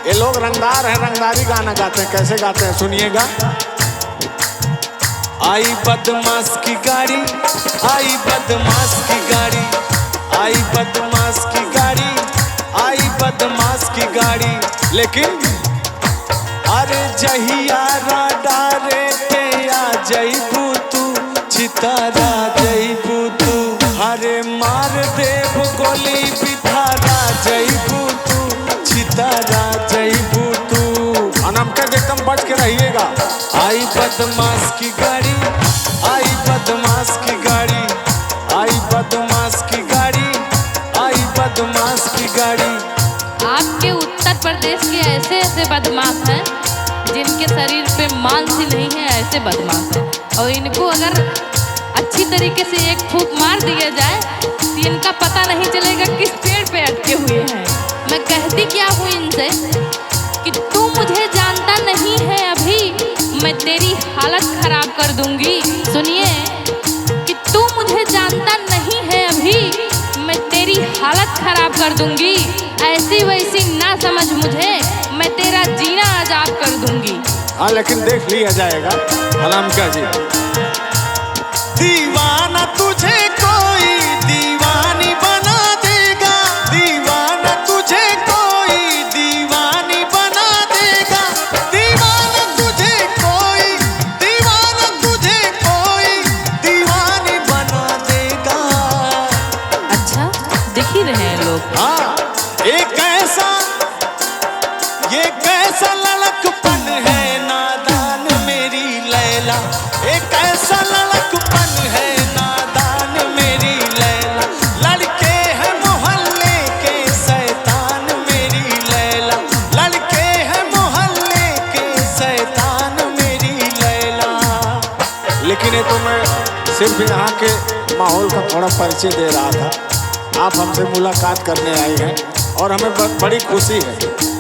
ये लोग रंगदार हैं, रंगदारी गाना गाते हैं। कैसे गाते हैं सुनिएगा। आई बदमाश की गाड़ी, आई बदमाश की गाड़ी, आई बदमाश की गाड़ी, आई बदमाश की गाड़ी। लेकिन अरे जहिया डारे के आ जईबू तू, चितारा जईबू तू। हरे मार देव गोली बिठारा जईबू तू, चितारा जईबू तू। अनमके एकदम बच के रहिएगा। आई बदमाश की गाड़ी, आई बदमाश की गाड़ी, आई बदमाश की गाड़ी, आई बदमाश की गाड़ी। आपके उत्तर प्रदेश के ऐसे ऐसे बदमाश हैं जिनके शरीर पे मांस ही नहीं है, ऐसे बदमाश हैं। और इनको अगर अच्छी तरीके से एक फूंक मार दिया जाए तो इनका पता नहीं चलेगा किस पेड़ पे अटके हुए हैं। मैं कहती क्या हूँ इनसे कि तू मुझे जानता नहीं है, अभी मैं तेरी हालत खराब कर दूंगी। सुनिए कि तू मुझे जानता नहीं है, अभी मैं तेरी हालत खराब कर दूंगी। ऐसी वैसी ना समझ मुझे, मैं तेरा जीना आजाद कर दूंगी। हाँ लेकिन देख लिया जाएगा। अनमका जी दीवाना तुझे कोई दीवानी बना देगा, दीवाना तुझे कोई दीवानी बना देगा, दीवाना तुझे कोई, दीवाना तुझे कोई दीवानी बना देगा। अच्छा दिख ही रहे हैं लोग। हाँ एक ऐसा, ये कैसा लड़कपन है नादान मेरी लैला, एक ऐसा लड़कपन है नादान मेरी लैला। लड़के हैं मोहल्ले के शैतान मेरी लैला, लड़के हैं मोहल्ले के शैतान मेरी लैला। लेकिन ये तो मैं सिर्फ यहाँ के माहौल का थोड़ा परिचय दे रहा था। आप हमसे मुलाकात करने आई हैं और हमें बड़ी खुशी है।